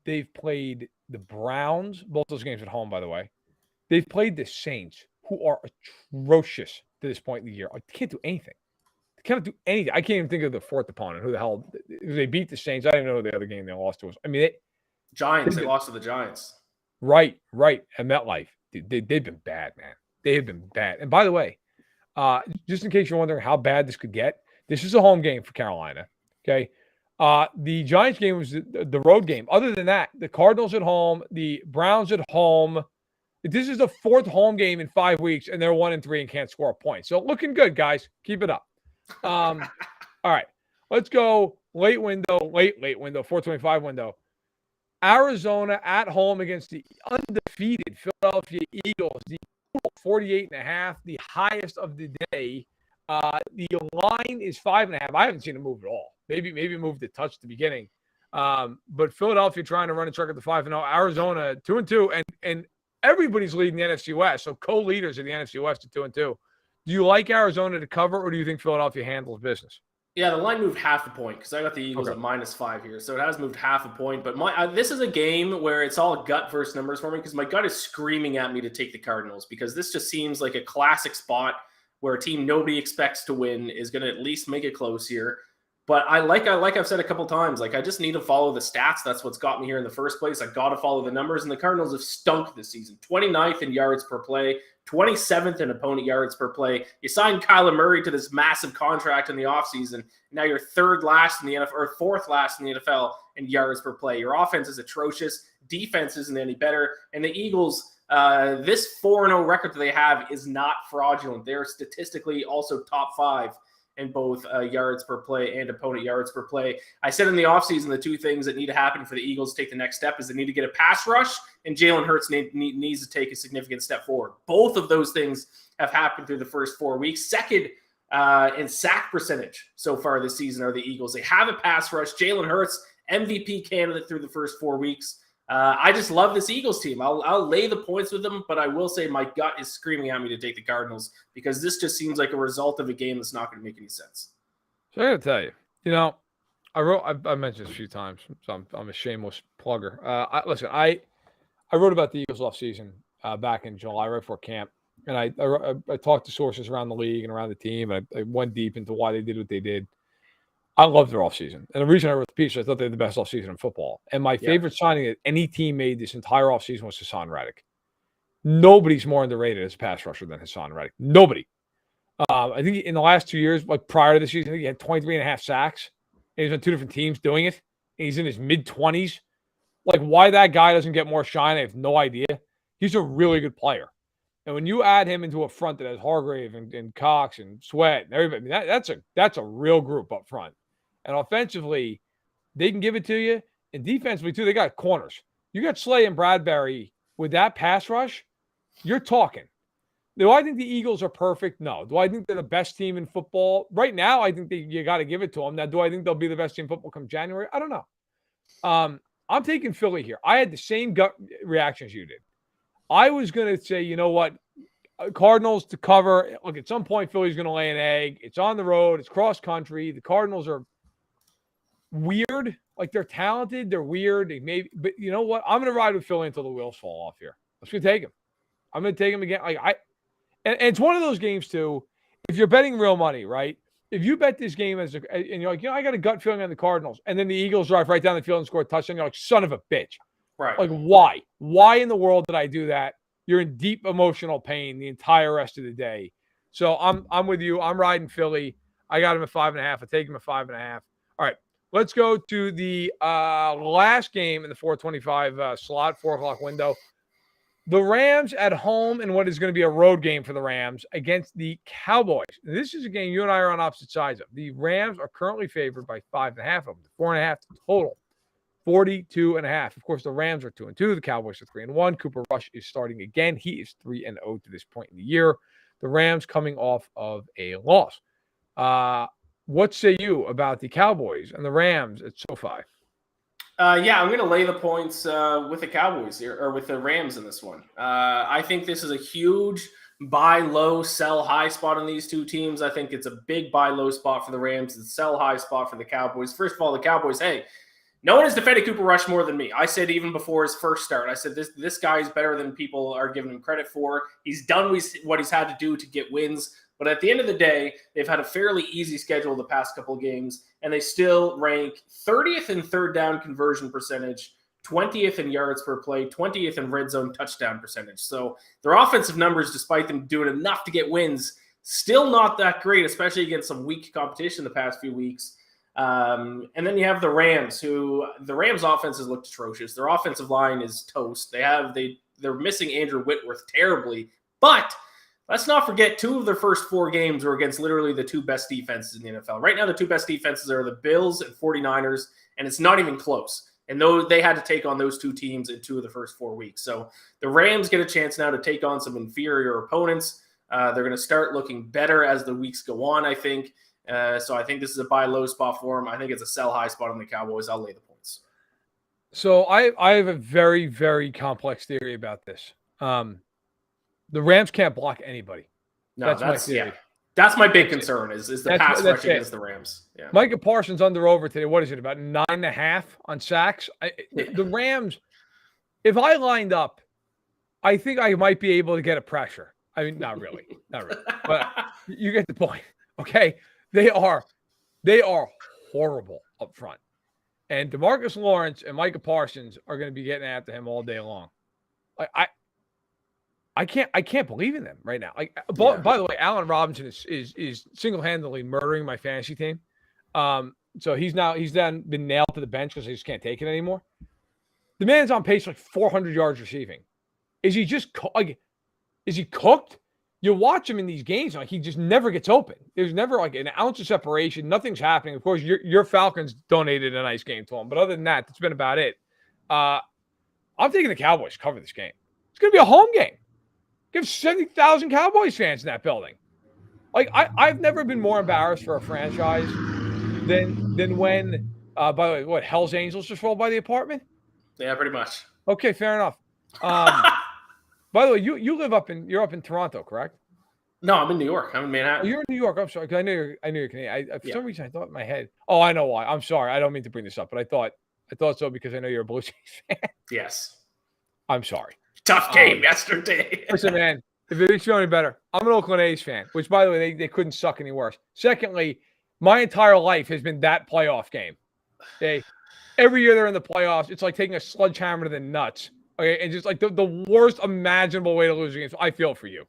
They've played the Browns. Both those games at home, by the way. They've played the Saints, who are atrocious to this point in the year. I can't do anything. Cannot do anything. I can't even think of the fourth opponent. Who the hell? They beat the Saints. I don't even know the other game they lost to us. I mean, Giants. They lost to the Giants. Right. At MetLife. They've been bad, man. They have been bad. And by the way, just in case you're wondering how bad this could get, this is a home game for Carolina. Okay. The Giants game was the road game. Other than that, the Cardinals at home, the Browns at home. This is the fourth home game in 5 weeks, and they're 1-3 and can't score a point. So looking good, guys. Keep it up. All right, let's go late window, 425 window. Arizona at home against the undefeated Philadelphia Eagles. The 48.5, the highest of the day. The line is 5.5. I haven't seen it move at all. Maybe moved a touch at the beginning. But Philadelphia trying to run a truck at the 5-0. Arizona 2-2, and everybody's leading the NFC West. So co-leaders in the NFC West at 2-2. Do you like Arizona to cover, or do you think Philadelphia handles business? Yeah, the line moved half a point because I got the Eagles at -5 here. So it has moved half a point. But this is a game where it's all gut versus numbers for me because my gut is screaming at me to take the Cardinals because this just seems like a classic spot where a team nobody expects to win is going to at least make it close here. But like I've said a couple times, like I just need to follow the stats. That's what's got me here in the first place. I got to follow the numbers. And the Cardinals have stunk this season. 29th in yards per play, 27th in opponent yards per play. You signed Kyler Murray to this massive contract in the offseason. Now you're third last in the NFL, or fourth last in the NFL in yards per play. Your offense is atrocious. Defense isn't any better. And the Eagles, this 4-0 record that they have is not fraudulent. They're statistically also top 5 in both yards per play and opponent yards per play. I said in the offseason, the two things that need to happen for the Eagles to take the next step is they need to get a pass rush, and Jalen Hurts needs to take a significant step forward. Both of those things have happened through the first 4 weeks. Second in sack percentage so far this season are the Eagles. They have a pass rush. Jalen Hurts, MVP candidate through the first 4 weeks. I just love this Eagles team. I'll lay the points with them, but I will say my gut is screaming at me to take the Cardinals because this just seems like a result of a game that's not going to make any sense. So I got to tell you, I mentioned this a few times, so I'm a shameless plugger. I wrote about the Eagles offseason back in July, right before camp, and I talked to sources around the league and around the team, and I went deep into why they did what they did. I love their offseason. And the reason I wrote the piece, I thought they had the best offseason in football. And my favorite signing that any team made this entire offseason was Hassan Reddick. Nobody's more underrated as a pass rusher than Hassan Reddick. Nobody. I think in the last 2 years, like prior to the season, I think he had 23.5 sacks. And he's on 2 different teams doing it. And he's in his mid-20s. Like, why that guy doesn't get more shine, I have no idea. He's a really good player. And when you add him into a front that has Hargrave and Cox and Sweat and everybody, that's a real group up front. And offensively, they can give it to you. And defensively, too, they got corners. You got Slay and Bradbury with that pass rush, you're talking. Do I think the Eagles are perfect? No. Do I think they're the best team in football? Right now, I think you got to give it to them. Now, do I think they'll be the best team in football come January? I don't know. I'm taking Philly here. I had the same gut reaction as you did. I was going to say, you know what? Cardinals to cover. Look, at some point, Philly's going to lay an egg. It's on the road. It's cross country. The Cardinals are weird. Like they're talented, they're weird, but you know what? I'm gonna ride with Philly until the wheels fall off here. I'm just gonna take him. I'm gonna take him again. And it's one of those games too. If you're betting real money, right? If you bet this game and you're like, I got a gut feeling on the Cardinals, and then the Eagles drive right down the field and score a touchdown, you're like, son of a bitch. Right. Like, why? Why in the world did I do that? You're in deep emotional pain the entire rest of the day. So I'm with you. I'm riding Philly. I got him at 5.5. I take him at 5.5. All right. Let's go to the last game in the 425 slot, 4 o'clock window. The Rams at home in what is going to be a road game for the Rams against the Cowboys. This is a game you and I are on opposite sides of. The Rams are currently favored by 5.5 of them, 4.5 total, 42.5. Of course, the Rams are 2-2. The Cowboys are 3-1. Cooper Rush is starting again. He is 3-0 to this point in the year. The Rams coming off of a loss. What say you about the Cowboys and the Rams at SoFi? Yeah, I'm going to lay the points with the Cowboys here, or with the Rams in this one. I think this is a huge buy low, sell high spot on these two teams. I think it's a big buy low spot for the Rams and sell high spot for the Cowboys. First of all, the Cowboys, hey, no one has defended Cooper Rush more than me. I said even before his first start, I said this guy is better than people are giving him credit for. He's done what he's had to do to get wins. But at the end of the day, they've had a fairly easy schedule the past couple of games, and they still rank 30th in third down conversion percentage, 20th in yards per play, 20th in red zone touchdown percentage. So their offensive numbers, despite them doing enough to get wins, still not that great, especially against some weak competition the past few weeks. And then you have the Rams, the Rams offense has looked atrocious. Their offensive line is toast. They're missing Andrew Whitworth terribly, but let's not forget 2 of their first 4 games were against literally the 2 best defenses in the NFL. Right now, the 2 best defenses are the Bills and 49ers, and it's not even close. And though they had to take on those 2 teams in 2 of the first 4 weeks. So the Rams get a chance now to take on some inferior opponents. They're going to start looking better as the weeks go on, I think. So I think this is a buy low spot for them. I think it's a sell high spot on the Cowboys. I'll lay the points. So I have a very, very complex theory about this. The Rams can't block anybody. No, that's my theory. That's my big concern is the pass rush against the Rams. Yeah. Micah Parsons under over today. What is it, about 9.5 on sacks? The Rams, if I lined up, I think I might be able to get a pressure. I mean, not really. But you get the point. Okay. They are horrible up front. And DeMarcus Lawrence and Micah Parsons are going to be getting after him all day long. I can't believe in them right now. By the way, Allen Robinson is single-handedly murdering my fantasy team. So he's then been nailed to the bench because he just can't take it anymore. The man's on pace for 400 yards receiving. Is he just is he cooked? You watch him in these games, he just never gets open. There's never an ounce of separation. Nothing's happening. Of course, your Falcons donated a nice game to him, but other than that, that's been about it. I'm taking the Cowboys to cover this game. It's going to be a home game. Give 70,000 Cowboys fans in that building. I've never been more embarrassed for a franchise than when, by the way, Hell's Angels just rolled by the apartment? Yeah, pretty much. Okay, fair enough. By the way, you're up in Toronto, correct? No, I'm in New York. I'm in Manhattan. Oh, you're in New York. I'm sorry. I knew you're Canadian. For some reason, I thought in my head. Oh, I know why. I'm sorry. I don't mean to bring this up, but I thought so because I know you're a Blue Jays fan. Yes. I'm sorry. Tough game yesterday. Listen, man, if it makes you any better, I'm an Oakland A's fan, which, by the way, they couldn't suck any worse. Secondly, my entire life has been that playoff game. Every year they're in the playoffs, it's like taking a sledgehammer to the nuts. Okay, and just the worst imaginable way to lose a game. So I feel for you.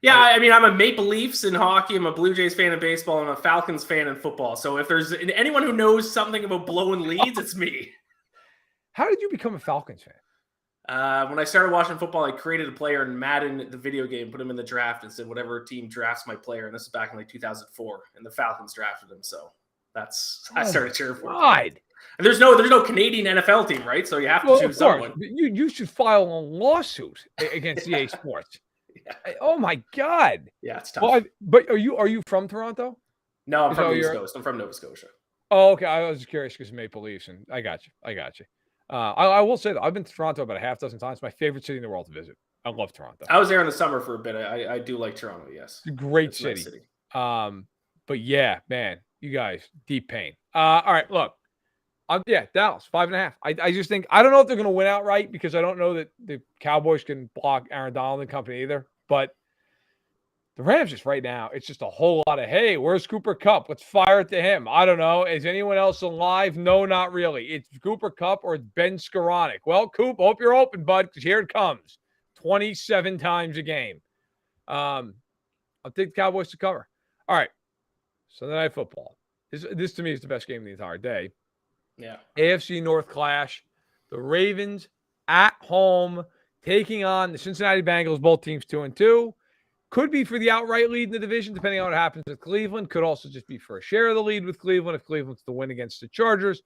Yeah, I mean, I'm a Maple Leafs in hockey. I'm a Blue Jays fan in baseball. I'm a Falcons fan in football. So if there's anyone who knows something about blowing leads, it's me. How did you become a Falcons fan? When I started watching football, I created a player in Madden, the video game, put him in the draft, and said whatever team drafts my player. And this is back in 2004, and the Falcons drafted him. So I started cheering for him. And there's no Canadian NFL team, right? So you have to choose someone. You should file a lawsuit against EA Sports. Yeah. Oh my God. Yeah, it's tough. Well, but are you from Toronto? No, I'm from the East Coast. I'm from Nova Scotia. Oh, okay. I was just curious because of Maple Leafs, and I got you. I will say that I've been to Toronto about a half dozen times. It's my favorite city in the world to visit. I love Toronto. I was there in the summer for a bit. I do like Toronto. Yes, it's a great city. Nice city. But yeah, man, you guys, deep pain. All right, look, Yeah, Dallas 5.5. I just think I don't know if they're going to win outright because I don't know that the Cowboys can block Aaron Donald and company either. But the Rams just right now, it's just a whole lot of, hey, where's Cooper Kupp? Let's fire it to him. I don't know. Is anyone else alive? No, not really. It's Cooper Kupp or it's Ben Skoranek. Well, Coop, hope you're open, bud, because here it comes. 27 times a game. I'll take the Cowboys to cover. All right. Sunday Night Football. This to me is the best game of the entire day. Yeah. AFC North clash. The Ravens at home taking on the Cincinnati Bengals, both teams 2-2. Could be for the outright lead in the division, depending on what happens with Cleveland. Could also just be for a share of the lead with Cleveland if Cleveland's to win against the Chargers.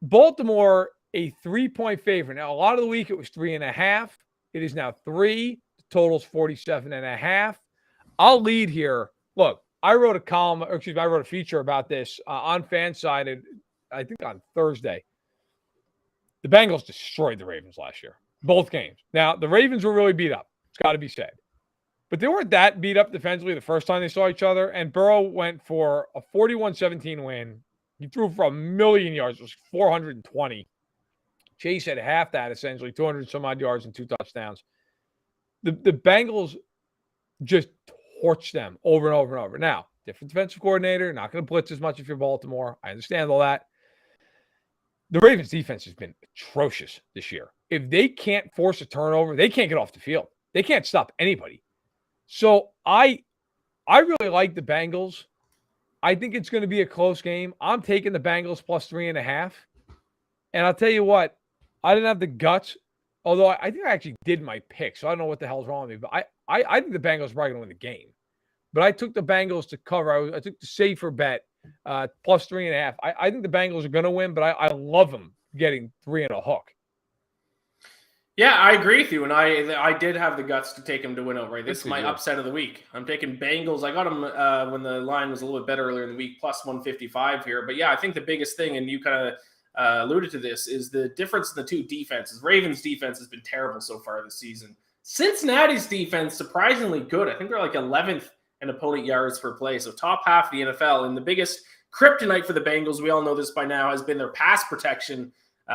Baltimore, a 3-point favorite. Now, a lot of the week it was 3.5. It is now 3. The total's 47.5. I'll lead here. Look, I wrote a feature about this on Fanside, I think on Thursday. The Bengals destroyed the Ravens last year, both games. Now, the Ravens were really beat up. It's got to be said. But they weren't that beat up defensively the first time they saw each other, and Burrow went for a 41-17 win. He threw for 1,000,000 yards. It was 420. Chase had half that, essentially, 200-some-odd yards and 2 touchdowns. The Bengals just torched them over and over and over. Now, different defensive coordinator, not going to blitz as much if you're Baltimore. I understand all that. The Ravens' defense has been atrocious this year. If they can't force a turnover, they can't get off the field. They can't stop anybody. So I really like the Bengals. I think it's going to be a close game. I'm taking the Bengals plus 3.5. And I'll tell you what, I didn't have the guts, although I think I actually did my pick, so I don't know what the hell's wrong with me. But I think the Bengals are probably going to win the game. But I took the Bengals to cover. I took the safer bet, plus 3.5. I think the Bengals are going to win, but I love them getting 3 and a hook. Yeah, I agree with you, and I did have the guts to take him to win outright. This is my upset of the week. I'm taking Bengals. I got them when the line was a little bit better earlier in the week, plus 155 here. But yeah, I think the biggest thing, and you kind of alluded to this, is the difference in the two defenses. Ravens' defense has been terrible so far this season. Cincinnati's defense, surprisingly good. I think they're like 11th in opponent yards per play, so top half of the NFL. And the biggest kryptonite for the Bengals, we all know this by now, has been their pass protection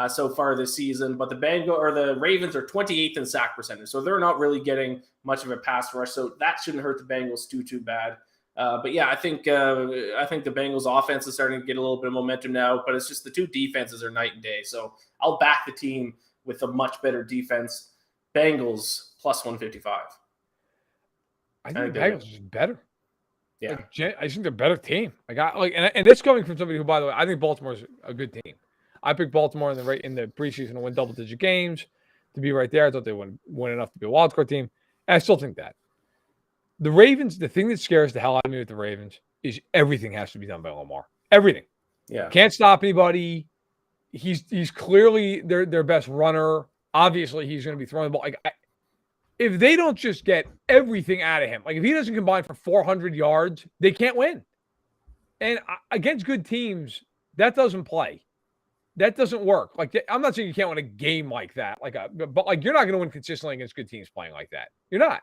so far this season. But the Ravens are 28th in sack percentage, so they're not really getting much of a pass rush. So that shouldn't hurt the Bengals too bad. But yeah, I think the Bengals offense is starting to get a little bit of momentum now, but it's just the two defenses are night and day. So I'll back the team with a much better defense. Bengals plus 155. I think the Bengals is better. Yeah, I think they're a better team. And this coming from somebody who, by the way, I think Baltimore's a good team. I picked Baltimore in the preseason to win double-digit games, to be right there. I thought they would win enough to be a wild card team. And I still think that. The Ravens, the thing that scares the hell out of me with the Ravens is everything has to be done by Lamar. Everything. Yeah. Can't stop anybody. He's clearly their best runner. Obviously, he's going to be throwing the ball. If they don't just get everything out of him, if he doesn't combine for 400 yards, they can't win. And against good teams, that doesn't play. That doesn't work. I'm not saying you can't win a game like that, but you're not going to win consistently against good teams playing like that. You're not.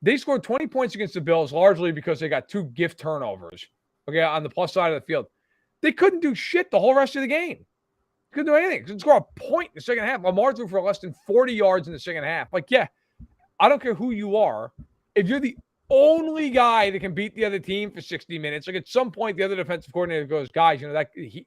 They scored 20 points against the Bills largely because they got 2 gift turnovers. Okay, on the plus side of the field, they couldn't do shit the whole rest of the game. Couldn't do anything. Couldn't score a point in the second half. Lamar threw for less than 40 yards in the second half. Yeah, I don't care who you are. If you're the only guy that can beat the other team for 60 minutes, at some point the other defensive coordinator goes, guys,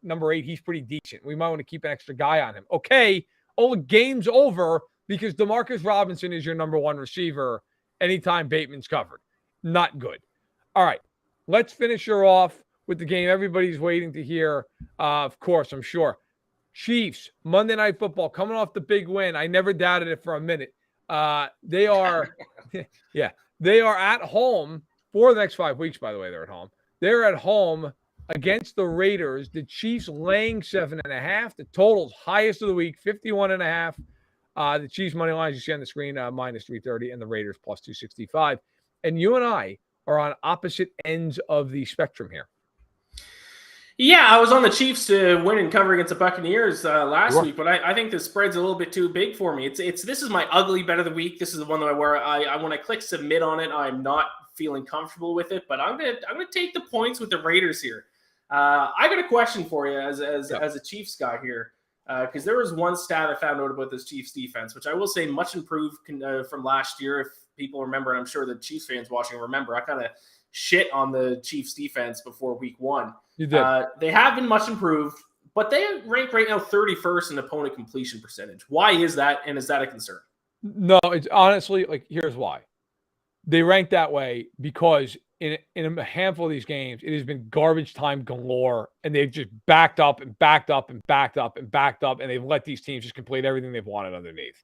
number 8, he's pretty decent. We might want to keep an extra guy on him. Okay, the game's over because DeMarcus Robinson is your number 1 receiver anytime Bateman's covered. Not good. All right, let's finish her off with the game everybody's waiting to hear. Of course, I'm sure. Chiefs, Monday Night Football, coming off the big win. I never doubted it for a minute. They are at home for the next 5 weeks, by the way. They're at home. They're at home against the Raiders. The Chiefs laying 7.5. The total's highest of the week, 51.5. The Chiefs money lines you see on the screen, minus 330, and the Raiders plus 265. And you and I are on opposite ends of the spectrum here. Yeah, I was on the Chiefs to win and cover against the Buccaneers last week, but I think the spread's a little bit too big for me. This is my ugly bet of the week. This is the one that when I click submit on it, I'm not feeling comfortable with it, but I'm gonna take the points with the Raiders here. I got a question for you as a Chiefs guy here, because there was one stat I found out about this Chiefs defense, which I will say much improved from last year. If people remember, and I'm sure the Chiefs fans watching remember, I kind of shit on the Chiefs defense before week 1. You did. They have been much improved, but they rank right now 31st in opponent completion percentage. Why is that, and is that a concern? No, it's honestly, like, here's why. They rank that way because in a handful of these games, it has been garbage time galore, and they've just backed up and backed up and backed up and backed up, and they've let these teams just complete everything they've wanted underneath.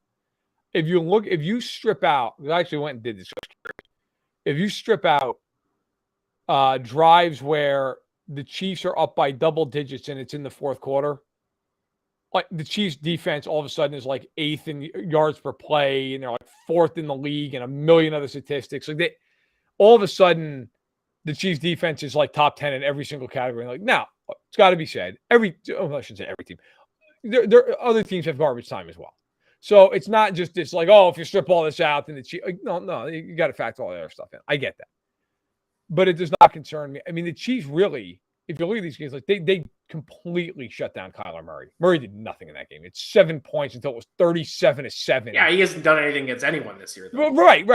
If you strip out, I actually went and did this. If you strip out drives where the Chiefs are up by double digits and it's in the fourth quarter, like the Chiefs defense all of a sudden is like 8th in yards per play, and they're like 4th in the league, and a million other statistics. Like all of a sudden, the Chiefs defense is like top 10 in every single category. Like, now, it's got to be said, I shouldn't say every team. There other teams have garbage time as well. So it's not just this like, oh, if you strip all this out, then the Chiefs. Like, no, you got to factor all the other stuff in. I get that, but it does not concern me. I mean, the Chiefs really, if you look at these games, like they completely shut down Kyler Murray. Murray did nothing in that game. It's 7 points until it was 37-7. Yeah, he hasn't done anything against anyone this year, though. Right.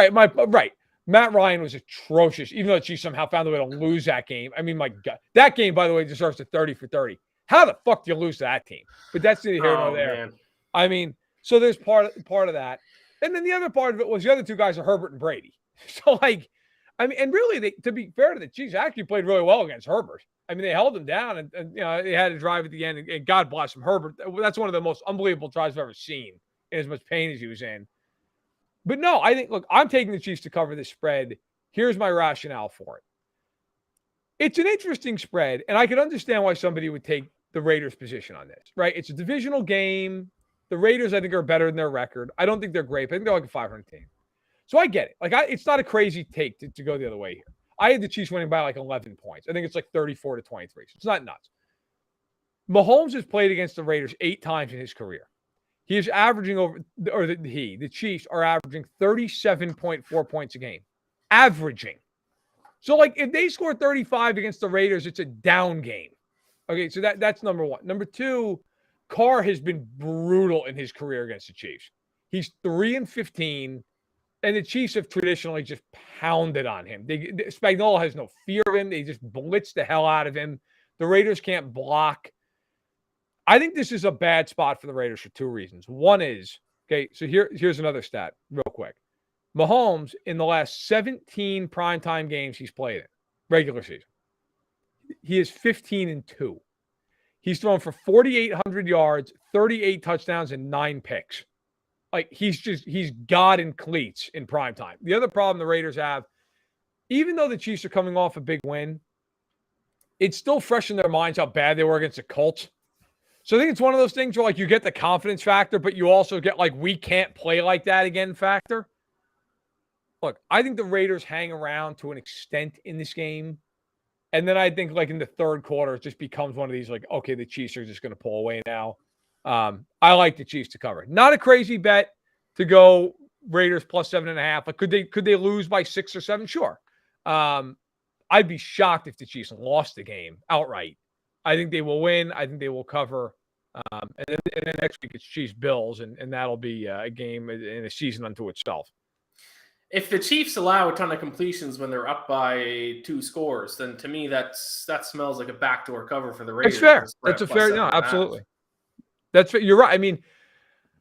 Matt Ryan was atrocious, even though the Chiefs somehow found a way to lose that game. I mean, my God. That game, by the way, deserves a 30 for 30. How the fuck do you lose to that team? But that's neither here nor there. Man. I mean, so there's part of that. And then the other part of it was the other two guys are Herbert and Brady. So, like, I mean, and really, to be fair to the Chiefs, actually played really well against Herbert. I mean, they held him down, and they had a drive at the end, and God bless him. Herbert, that's one of the most unbelievable drives I've ever seen, in as much pain as he was in. But no, I think, look, I'm taking the Chiefs to cover this spread. Here's my rationale for it. It's an interesting spread, and I can understand why somebody would take the Raiders' position on this, right? It's a divisional game. The Raiders, I think, are better than their record. I don't think they're great, but I think they're like a 500 team. So I get it. Like, it's not a crazy take to go the other way here. I had the Chiefs winning by like 11 points. I think it's like 34-23. So it's not nuts. Mahomes has played against the Raiders 8 times in his career. He is averaging the Chiefs are averaging 37.4 points a game. Averaging. So, like, if they score 35 against the Raiders, it's a down game. Okay, so that's number one. Number two, Carr has been brutal in his career against the Chiefs. He's 3-15. And the Chiefs have traditionally just pounded on him. Spagnuolo has no fear of him. They just blitz the hell out of him. The Raiders can't block. I think this is a bad spot for the Raiders for 2 reasons. One is, okay, so here's another stat real quick. Mahomes, in the last 17 primetime games he's played in, regular season, he is 15-2. He's thrown for 4,800 yards, 38 touchdowns, and 9 picks. Like, he's God in cleats in prime time. The other problem the Raiders have, even though the Chiefs are coming off a big win, it's still fresh in their minds how bad they were against the Colts. So I think it's one of those things where, like, you get the confidence factor, but you also get, like, we can't play like that again factor. Look, I think the Raiders hang around to an extent in this game. And then I think, like, in the third quarter, it just becomes one of these, like, okay, the Chiefs are just going to pull away now. I like the Chiefs to cover. Not a crazy bet to go Raiders plus 7.5. Like, could they lose by 6 or 7? Sure. I'd be shocked if the Chiefs lost the game outright. I think they will win. I think they will cover. And then next week it's Chiefs Bills, and that'll be a game in a season unto itself. If the Chiefs allow a ton of completions when they're up by 2 scores, then to me that smells like a backdoor cover for the Raiders. That's fair. That's a fair. No, absolutely. That's you're right. I mean,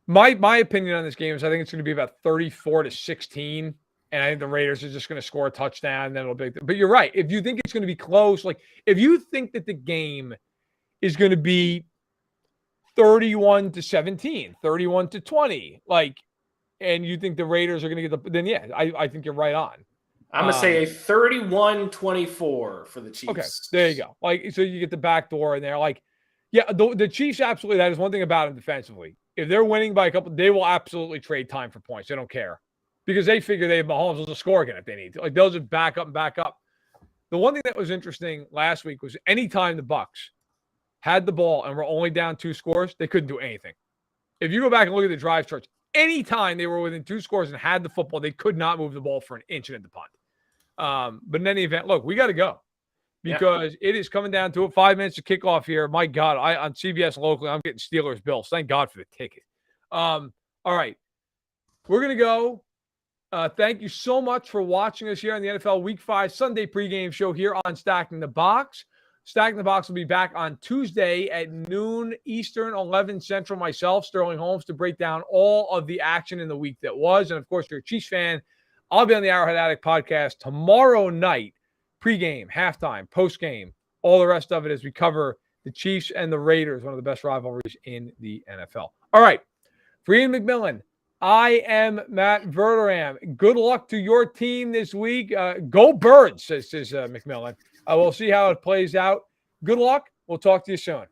my opinion on this game is I think it's going to be about 34-16, and I think the Raiders are just going to score a touchdown, and then it'll be. But you're right. If you think it's going to be close, like if you think that the game is going to be 31-17, 31-20, like, and you think the Raiders are going to get then yeah, I think you're right on. I'm going to say a 31-24 for the Chiefs. Okay, there you go. Like, so you get the back door in there, like. Yeah, the Chiefs absolutely. That is one thing about them defensively. If they're winning by a couple, they will absolutely trade time for points. They don't care because they figure they have Mahomes will just score again if they need to. Like, they'll just back up and back up. The one thing that was interesting last week was anytime the Bucs had the ball and were only down 2 scores, they couldn't do anything. If you go back and look at the drive charts, anytime they were within 2 scores and had the football, they could not move the ball for an inch at the punt. But in any event, look, we got to go. because it is coming down to it. 5 minutes to kickoff here. My God, on CBS locally, I'm getting Steelers Bills. Thank God for the ticket. All right. We're going to go. Thank you so much for watching us here on the NFL Week 5 Sunday pregame show here on Stacking the Box. Stacking the Box will be back on Tuesday at noon Eastern, 11 Central. Myself, Sterling Holmes, to break down all of the action in the week that was. And, of course, if you're a Chiefs fan, I'll be on the Arrowhead Addict podcast tomorrow night. Pregame, halftime, postgame, all the rest of it as we cover the Chiefs and the Raiders, one of the best rivalries in the NFL. All right. For Iain MacMillan, I am Matt Verderame. Good luck to your team this week. Go Birds, says MacMillan. We'll see how it plays out. Good luck. We'll talk to you soon.